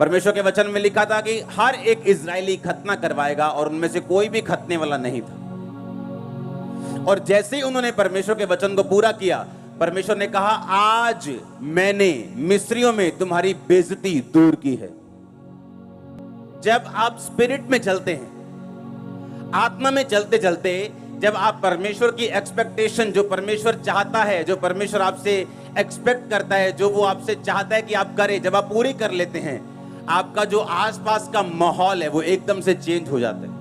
परमेश्वर के वचन में लिखा था कि हर एक इजरायली खतना करवाएगा और उनमें से कोई भी खतने वाला नहीं था। और जैसे ही उन्होंने परमेश्वर के वचन को पूरा किया, परमेश्वर ने कहा, आज मैंने मिस्रियों में तुम्हारी बेइज्जती दूर की है। जब आप स्पिरिट में चलते हैं, आत्मा में चलते चलते, जब आप परमेश्वर की एक्सपेक्टेशन, जो परमेश्वर चाहता है, जो परमेश्वर आपसे एक्सपेक्ट करता है, जो वो आपसे चाहता है कि आप करें, जब आप पूरी कर लेते हैं, आपका जो आसपास का माहौल है वो एकदम से चेंज हो जाता है।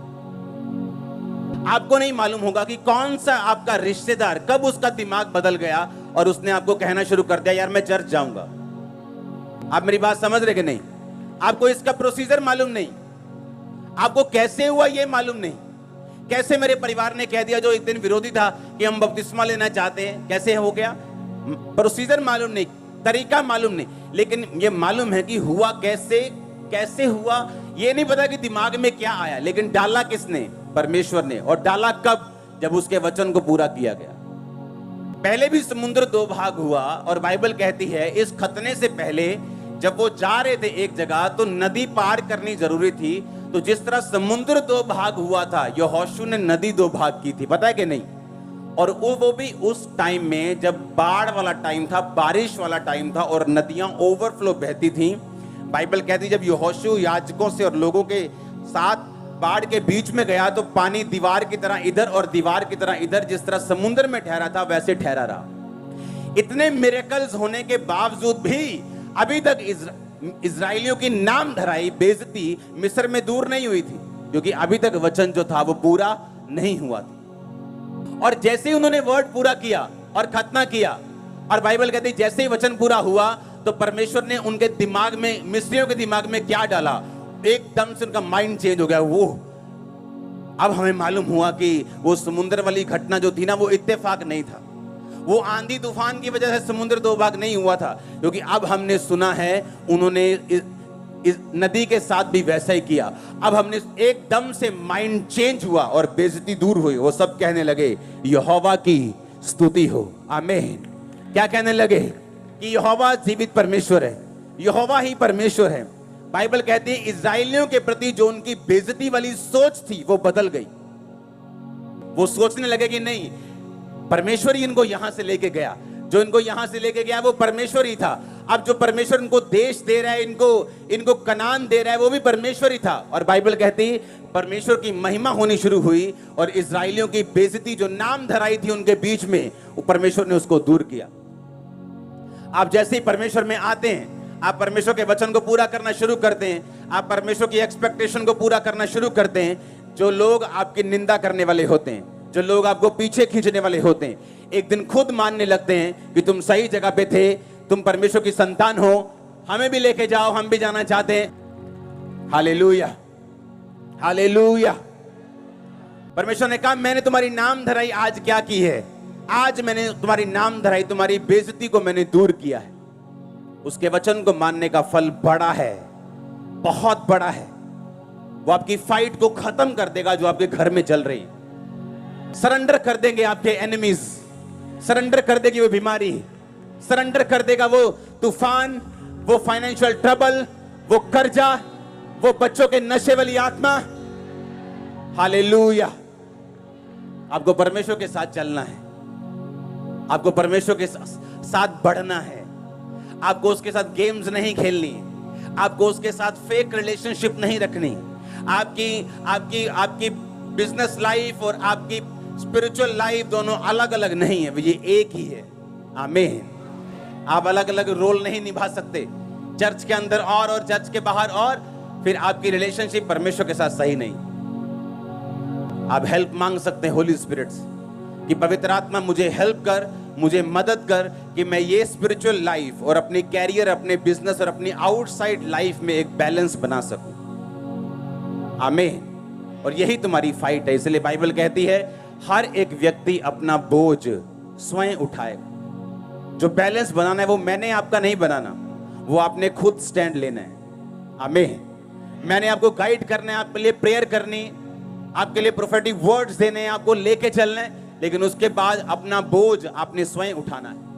आपको नहीं मालूम होगा कि कौन सा आपका रिश्तेदार कब उसका दिमाग बदल गया और उसने आपको कहना शुरू कर दिया, यार मैं चर्च जाऊंगा। आप मेरी बात समझ रहे कि नहीं? आपको इसका प्रोसीजर मालूम नहीं, आपको कैसे हुआ ये मालूम नहीं। कैसे मेरे परिवार ने कह दिया, जो एक दिन विरोधी था, कि हम बपतिस्मा लेना चाहते हैं, कैसे हो गया? प्रोसीजर मालूम नहीं, तरीका मालूम नहीं, लेकिन ये मालूम है कि हुआ कैसे हुआ। ये नहीं पता कि दिमाग में क्या आया, लेकिन डाला किसने? परमेश्वर ने। और डाला कब? जब उसके वचन को पूरा किया गया। पहले भी समुद्र दो भाग हुआ, और बाइबल कहती है इस खतने से पहले जब वो जा रहे थे एक जगह, तो नदी पार करनी जरूरी थी। तो जिस तरह समुद्र दो भाग हुआ था, यहोशू ने नदी दो भाग की थी, पता है कि नहीं? और वो भी उस टाइम में जब बाढ़ वाला टाइम था, बारिश वाला टाइम था, और नदियां ओवरफ्लो बहती थी। बाइबल कहती जब यहोशू याजकों से और लोगों के साथ बाढ़ के बीच में गया, तो पानी दीवार की तरह इधर और दीवार की तरह इधर, जिस तरह समुद्र में ठहरा था वैसे ठहरा रहा। इतने मिरेकल्स होने के बावजूद भी अभी तक इजराइलियों की नाम धराई बेइज्जती मिस्र में दूर नहीं हुई थी, क्योंकि अभी तक वचन जो था वो पूरा नहीं हुआ था। और जैसे ही उन्होंने वर्ड पूरा किया और खतना किया, और बाइबल कहती है जैसे ही वचन पूरा हुआ, तो परमेश्वर ने उनके दिमाग में, मिस्रियों के दिमाग में क्या डाला? एकदम से उनका माइंड चेंज हो गया। वो अब हमें मालूम हुआ कि वो समुद्र वाली घटना जो थी ना, वो इत्तेफाक नहीं था, वो आंधी तूफान की वजह से समुद्र दो भाग नहीं हुआ था। क्योंकि अब हमने सुना है उन्होंने इस नदी के साथ भी वैसा ही किया। अब हमने एकदम से माइंड चेंज हुआ और बेइज्जती दूर हुई। वो सब कहने लगे यहोवा की स्तुति हो, आमीन। क्या कहने लगे? कि यहोवा जीवित परमेश्वर है, यहोवा ही परमेश्वर है। बाइबल कहती है इजराइलियों के प्रति जो उनकी बेइज्जती वाली सोच थी वो बदल गई। वो सोचने लगे कि नहीं, परमेश्वर ही इनको यहां से लेके गया, जो इनको यहां से लेके गया वो परमेश्वर ही था। अब जो परमेश्वर इनको देश दे रहा है, इनको कनान दे रहा है, वो भी परमेश्वर ही था। और बाइबल कहती है परमेश्वर की महिमा होनी शुरू हुई, और इजराइलियों की बेइज्जती जो नाम धराई थी उनके बीच में, वो परमेश्वर ने उसको दूर किया। आप जैसे ही परमेश्वर में आते हैं, आप परमेश्वर के वचन को पूरा करना शुरू करते हैं, आप परमेश्वर की एक्सपेक्टेशन को पूरा करना शुरू करते हैं, जो लोग आपकी निंदा करने वाले होते हैं, जो लोग आपको पीछे खींचने वाले होते हैं, एक दिन खुद मानने लगते हैं कि तुम सही जगह पे थे, तुम परमेश्वर की संतान हो, हमें भी लेके जाओ, हम भी जाना चाहते हैं। Hallelujah, hallelujah. परमेश्वर ने कहा मैंने तुम्हारी नाम धराई आज क्या की है? आज मैंने तुम्हारी नाम धराई, तुम्हारी बेइज्जती को मैंने दूर किया है। उसके वचन को मानने का फल बड़ा है, बहुत बड़ा है। वो आपकी फाइट को खत्म कर देगा जो आपके घर में चल रही है। सरेंडर कर देंगे आपके एनिमीज, सरेंडर कर देगी वो बीमारी, सरेंडर कर देगा वो तूफान, वो फाइनेंशियल ट्रबल, वो कर्जा, वो बच्चों के नशे वाली आत्मा। हालेलुया। आपको परमेश्वर के साथ चलना है, आपको परमेश्वर के साथ बढ़ना है, आपको उसके साथ गेम्स नहीं खेलनी, आपको उसके साथ फेक रिलेशनशिप नहीं रखनी। आपकी बिजनेस लाइफ और आपकी स्पिरिचुअल लाइफ दोनों अलग अलग नहीं है, ये एक ही है। आमीन। आप अलग अलग रोल नहीं निभा सकते, चर्च के अंदर और चर्च के बाहर और, फिर आपकी रिलेशनशिप परमेश्वर के साथ सही नहीं। आप हेल्प मांग सकते हैं होली स्पिरिट से कि पवित्र आत्मा मुझे हेल्प कर, मुझे मदद कर कि मैं ये स्पिरिचुअल लाइफ और अपनी कैरियर, अपने बिजनेस और अपनी आउटसाइड लाइफ में एक बैलेंस बना सकूं। आमीन। और यही तुम्हारी फाइट है। इसलिए बाइबल कहती है हर एक व्यक्ति अपना बोझ स्वयं उठाएगा। जो बैलेंस बनाना है वो मैंने आपका नहीं बनाना, वो आपने खुद स्टैंड लेना है। आमीन। मैंने आपको गाइड करना है, आपके लिए प्रेयर करनी, आपके लिए प्रोफेटिक वर्ड्स देने हैं, आपको लेके चलना है, लेकिन उसके बाद अपना बोझ आपने स्वयं उठाना है।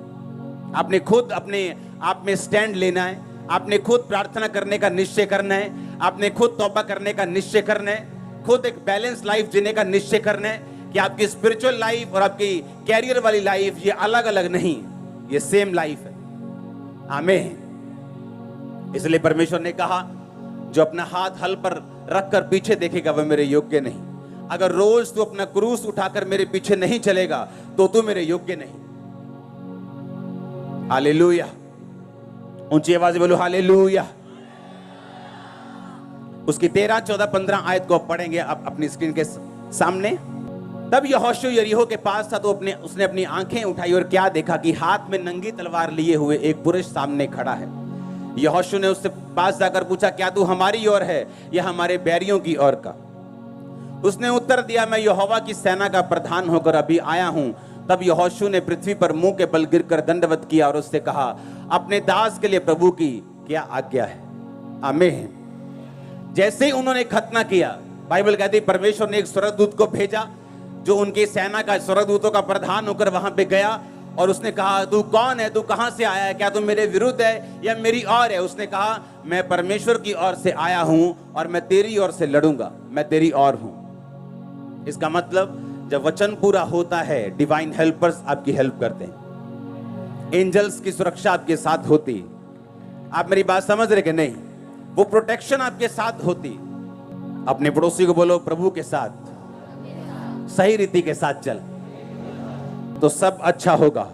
आपने खुद अपने आप में स्टैंड लेना है, आपने खुद प्रार्थना करने का निश्चय करना है, आपने खुद तौबा करने का निश्चय करना है, खुद एक बैलेंस लाइफ जीने का निश्चय करना है कि आपकी स्पिरिचुअल लाइफ और आपकी कैरियर वाली लाइफ ये अलग अलग नहीं, ये सेम लाइफ है। आमीन। इसलिए परमेश्वर ने कहा जो अपना हाथ हल पर रखकर पीछे देखेगा वह मेरे योग्य नहीं। अगर रोज तू अपना क्रूस उठाकर मेरे पीछे नहीं चलेगा तो तू मेरे योग्य नहीं। हालेलुया। ऊंची आवाज में बोलो हालेलुया। उसकी 13, 14, 15 आयत को पढ़ेंगे अब अपनी स्क्रीन के सामने। तब यहोशू यरीहो के पास था तो उसने अपनी आंखें उठाई और क्या देखा कि हाथ में नंगी तलवार लिए हुए एक पुरुष सामने खड़ा है। यहोशू ने उससे पास जाकर पूछा, क्या तू हमारी ओर है या हमारे बैरियों की ओर का? उसने उत्तर दिया, मैं यहोवा की सेना का प्रधान होकर अभी आया हूं। तब यहोशू ने पृथ्वी पर मुंह के बल गिरकर दंडवत किया और उससे कहा, अपने दास के लिए प्रभु की क्या आज्ञा है? आमीन। जैसे ही उन्होंने खतना किया, बाइबल कहती है परमेश्वर ने एक स्वर्गदूत को भेजा जो उनकी सेना का स्वर्गदूतों का प्रधान होकर वहां पे गया और उसने कहा, तू कौन है? तू कहां से आया है? क्या तू मेरे विरुद्ध है या मेरी ओर है? उसने कहा, मैं परमेश्वर की ओर से आया हूं और मैं तेरी ओर से लड़ूंगा, मैं तेरी ओर हूं। इसका मतलब जब वचन पूरा होता है डिवाइन हेल्पर्स आपकी हेल्प करते हैं, एंजल्स की सुरक्षा आपके साथ होती। आप मेरी बात समझ रहे कि नहीं? वो प्रोटेक्शन आपके साथ होती। अपने पड़ोसी को बोलो, प्रभु के साथ सही रीति के साथ चल तो सब अच्छा होगा।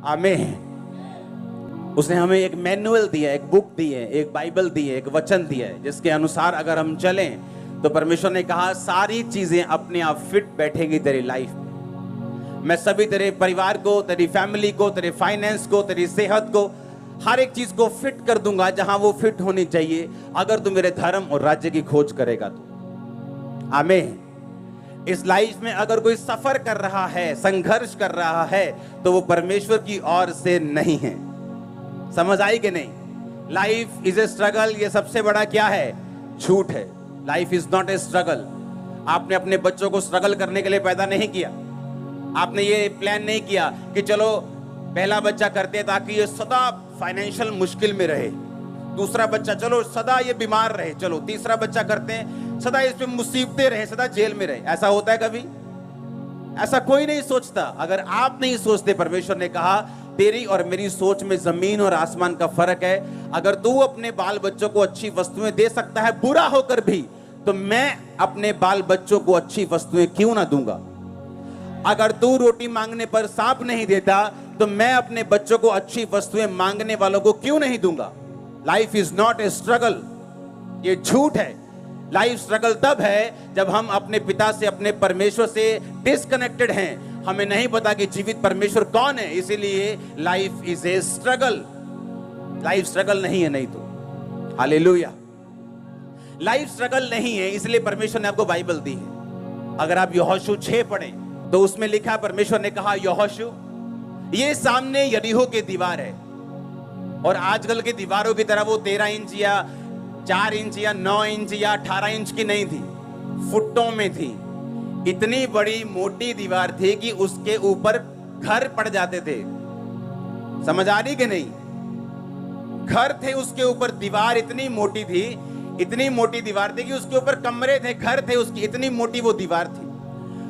आमीन। उसने हमें एक मैनुअल दिया, एक बुक दी है, एक बाइबल दी है, एक वचन दिया है जिसके अनुसार अगर हम चलें तो परमेश्वर ने कहा सारी चीजें अपने आप फिट बैठेगी तेरी लाइफ में। मैं सभी तेरे परिवार को, तेरी फैमिली को, तेरे फाइनेंस को, तेरी सेहत को, हर एक चीज को फिट कर दूंगा जहां वो फिट होनी चाहिए अगर तू मेरे धर्म और राज्य की खोज करेगा तो। आमीन। इस लाइफ में अगर कोई सफर कर रहा है, संघर्ष कर रहा है तो वो परमेश्वर की ओर से नहीं है। समझ आई कि नहीं? लाइफ इज ए स्ट्रगल, ये सबसे बड़ा क्या है? झूठ है। Life is not a struggle. आपने अपने बच्चों को स्ट्रगल करने के लिए पैदा नहीं किया। आपने ये प्लान नहीं किया कि चलो पहला बच्चा करते हैं ताकि ये सदा फाइनेंशियल मुश्किल में रहे, दूसरा बच्चा चलो सदा ये बीमार रहे, चलो तीसरा बच्चा करते हैं सदा इसमें मुसीबतें रहे, सदा जेल में रहे। ऐसा होता है कभी? ऐसा कोई नहीं सोचता। अगर आप नहीं सोचते, परमेश्वर ने कहा तेरी और मेरी सोच में जमीन और आसमान का फर्क है। अगर तू अपने बाल बच्चों को अच्छी वस्तुएं दे सकता है बुरा होकर भी, तो मैं अपने बाल बच्चों को अच्छी वस्तुएं क्यों ना दूंगा? अगर तू रोटी मांगने पर सांप नहीं देता तो मैं अपने बच्चों को अच्छी वस्तुएं मांगने वालों को क्यों नहीं दूंगा? Life is not a struggle, ये झूठ है। लाइफ स्ट्रगल तब है जब हम अपने पिता से, अपने परमेश्वर से डिस्कनेक्टेड हैं। हमें नहीं पता कि जीवित परमेश्वर कौन है, इसीलिए life is a struggle. Life struggle नहीं है, नहीं तो हालेलुया। लाइफ स्ट्रगल नहीं है, इसलिए परमेश्वर ने आपको बाइबल दी है। अगर आप यहोशू 6 पढ़ें तो उसमें लिखा, परमेश्वर ने कहा यहोशू ये सामने यरीहो की दीवार है, और आजकल की दीवारों की तरह वो 13 इंच या 4 इंच या 9 इंच या 18 इंच की नहीं थी, फुटों में थी। इतनी बड़ी मोटी दीवार थी कि उसके ऊपर घर पड़ जाते थे। समझ आ रही कि नहीं? घर थे उसके ऊपर, दीवार इतनी मोटी थी, इतनी मोटी दीवार थी कि उसके ऊपर कमरे थे, घर थे उसकी, इतनी मोटी वो दीवार थी।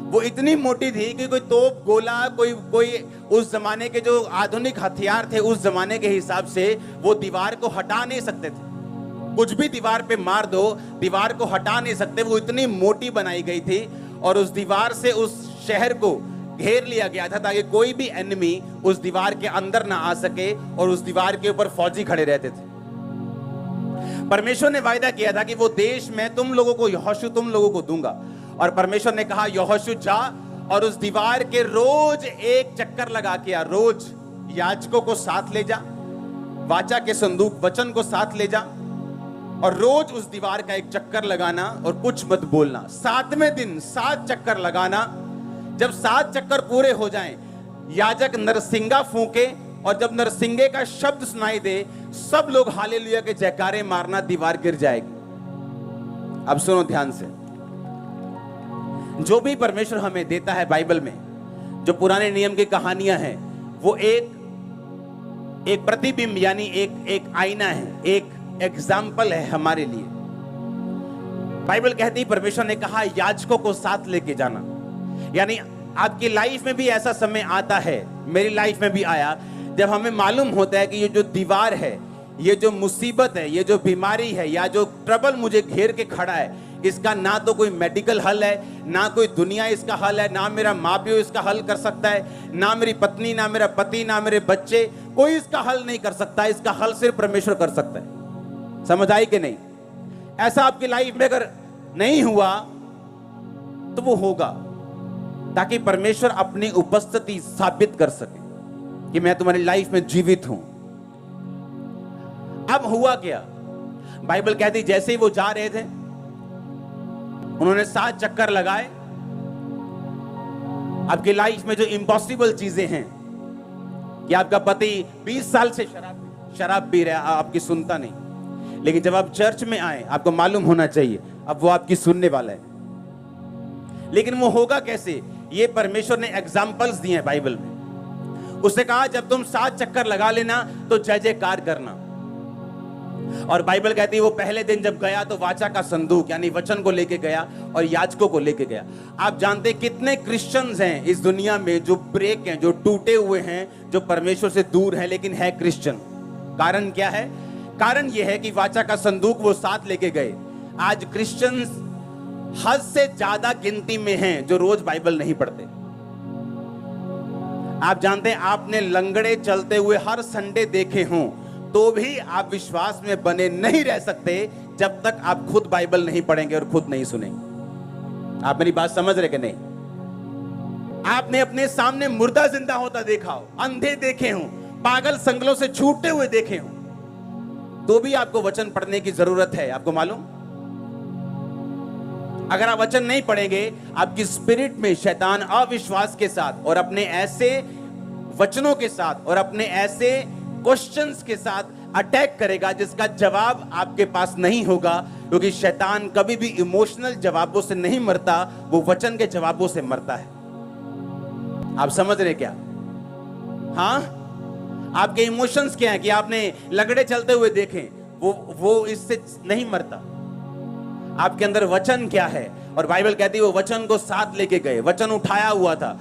वो इतनी मोटी थी कि कोई तोप, गोला, कोई उस जमाने के जो आधुनिक हथियार थे उस जमाने के हिसाब से वो दीवार को हटा नहीं सकते थे। कुछ भी दीवार पे मार दो, दीवार को हटा नहीं सकते। वो इतनी मोटी बनाई गई थी और उस दीवार से उस शहर को घेर लिया गया था ताकि कोई भी एनिमी उस दीवार के अंदर ना आ सके, और उस दीवार के ऊपर फौजी खड़े रहते थे। परमेश्वर ने वायदा किया था कि वो देश मैं तुम लोगों को, यहोशू तुम लोगों को दूंगा। और परमेश्वर ने कहा यहोशू जा और उस दीवार के रोज एक चक्कर लगा के आ, रोज याजकों को साथ ले जा, वाचा के संदूक वचन को साथ ले जा, और रोज उस दीवार का एक चक्कर लगाना और कुछ मत बोलना। 7वें दिन 7 चक्कर लगाना। जब 7 चक्कर पूरे हो जाएं, याजक नरसिंगा फूंके, और जब नरसिंगे का शब्द सुनाई दे, सब लोग हालेलुया के जयकारे मारना, दीवार गिर जाएगी। अब सुनो ध्यान से, जो भी परमेश्वर हमें देता है बाइबल में, जो पुराने नियम की कहानियां हैं, वो एक एक प्रतिबिंब यानी एक आईना है, एक एग्जाम्पल है हमारे लिए। बाइबल कहती है, परमेश्वर ने कहा याजकों को साथ लेके जाना। यानी आपकी लाइफ में भी ऐसा समय आता है, मेरी लाइफ में भी आया, जब हमें मालूम होता है कि ये जो दीवार है, ये जो मुसीबत है, ये जो बीमारी है, या जो ट्रबल मुझे घेर के खड़ा है, इसका ना तो कोई मेडिकल हल है, ना कोई दुनिया इसका हल है, ना मेरा माँ प्यो इसका हल कर सकता है, ना मेरी पत्नी, ना मेरा पति, ना मेरे बच्चे, कोई इसका हल नहीं कर सकता। इसका हल सिर्फ परमेश्वर कर सकता है। समझ आई कि नहीं? ऐसा आपकी लाइफ में अगर नहीं हुआ तो वो होगा, ताकि परमेश्वर अपनी उपस्थिति साबित कर सके कि मैं तुम्हारी लाइफ में जीवित हूं। अब हुआ क्या? बाइबल कहती जैसे ही वो जा रहे थे, उन्होंने 7 चक्कर लगाए। आपकी लाइफ में जो इम्पॉसिबल चीजें हैं, कि आपका पति 20 साल से शराब पी रहा है, आपकी सुनता नहीं, लेकिन जब आप चर्च में आए आपको मालूम होना चाहिए अब वो आपकी सुनने वाला है। लेकिन वो होगा कैसे? ये परमेश्वर ने एग्जाम्पल्स दिए हैं बाइबल में। उसने कहा जब तुम 7 चक्कर लगा लेना तो जय जयकार करना। और बाइबल कहती है वो पहले दिन जब गया तो वाचा का संदूक यानी वचन को लेके गया और याजकों को लेके गया। आप जानते हैं कितने क्रिश्चियंस हैं इस दुनिया में जो ब्रेक हैं, जो टूटे हुए हैं, जो परमेश्वर से दूर हैं, लेकिन है क्रिश्चियन। कारण क्या है? कारण यह है कि वाचा का संदूक वो साथ लेके गए। आज क्रिश्चियंस हद से ज्यादा गिनती में हैं जो रोज बाइबल नहीं पढ़ते। आप जानते हैं, आपने लंगड़े चलते हुए हर संडे देखे हों तो भी आप विश्वास में बने नहीं रह सकते जब तक आप खुद बाइबल नहीं पढ़ेंगे और खुद नहीं सुनेंगे। आप मेरी बात समझ रहे कि नहीं? आपने अपने सामने मुर्दा जिंदा होता देखा हो, अंधे देखे हो, पागल संगलों से छूटते हुए देखे हो, तो भी आपको वचन पढ़ने की जरूरत है। आपको मालूम, अगर आप वचन नहीं पढ़ेंगे, आपकी स्पिरिट में शैतान अविश्वास के साथ और अपने ऐसे वचनों के साथ और अपने ऐसे क्वेश्चंस के साथ अटैक करेगा जिसका जवाब आपके पास नहीं होगा, क्योंकि शैतान कभी भी इमोशनल जवाबों से नहीं मरता, वो वचन के जवाबों से मरता है। आप समझ रहे क्या? हाँ, आपके इमोशंस क्या है कि आपने लगड़े चलते हुए देखे, वो इससे नहीं मरता। आपके अंदर वचन क्या है? और बाइबल कहती है वो वचन को साथ लेके गए, वचन उठाया हुआ था।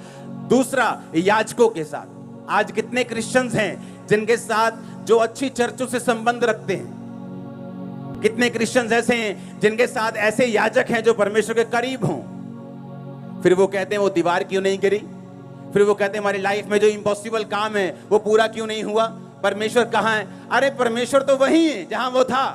दूसरा, याजकों के साथ। आज कितने क्रिश्चियंस हैं जिनके साथ जो अच्छी चर्चों से संबंध रखते हैं? कितने क्रिश्चियंस ऐसे हैं जिनके साथ ऐसे याजक हैं जो परमेश्वर के करीब हों? फिर वो कहते हैं वो दीवार क्यों नहीं गिरी? फिर वो कहते हैं हमारी लाइफ में जो इम्पॉसिबल काम है वो पूरा क्यों नहीं हुआ? परमेश्वर कहां है? अरे परमेश्वर तो वही है जहां वो था।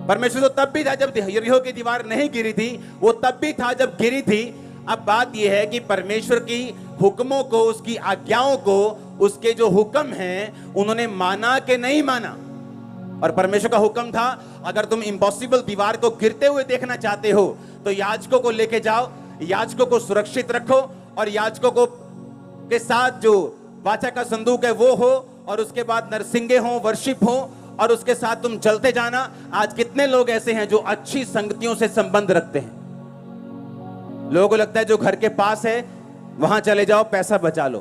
परमेश्वर तो तब भी था जब यरीहो की दीवार नहीं गिरी थी, वो तब भी था जब गिरी थी। अब बात यह है कि परमेश्वर की हुक्मों को, उसकी आज्ञाओं को, उसके जो हुक्म हैं उन्होंने माना कि नहीं माना। और परमेश्वर का हुक्म था अगर तुम इम्पॉसिबल दीवार को गिरते हुए देखना चाहते हो तो याजकों को लेके जाओ, याजकों को सुरक्षित रखो और याजकों को के साथ जो वाचा का संदूक है वो हो, और उसके बाद नरसिंगे हो, वर्शिप हो, और उसके साथ तुम चलते जाना। आज कितने लोग ऐसे हैं जो अच्छी संगतियों से संबंध रखते हैं? लोगों को लगता है जो घर के पास है वहां चले जाओ, पैसा बचा लो।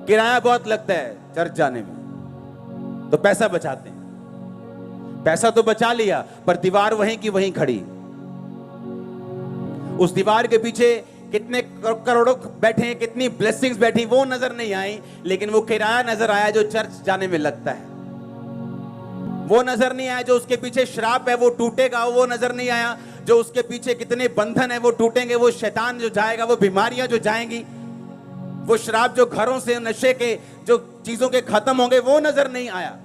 किराया बहुत लगता है चर्च जाने में, तो पैसा बचाते हैं। पैसा तो बचा लिया पर दीवार वहीं की वहीं खड़ी। उस दीवार के पीछे कितने करोड़ों बैठे हैं, कितनी ब्लेसिंग्स बैठी, वो नजर नहीं आई, लेकिन वो किराया नजर आया जो चर्च जाने में लगता है। वो नजर नहीं आया जो उसके पीछे श्राप है वो टूटेगा, वो नजर नहीं आया जो उसके पीछे कितने बंधन है वो टूटेंगे, वो शैतान जो जाएगा, वो बीमारियां जो जाएंगी, वो श्राप जो घरों से, नशे के जो चीजों के खत्म होंगे, वो नजर नहीं आया।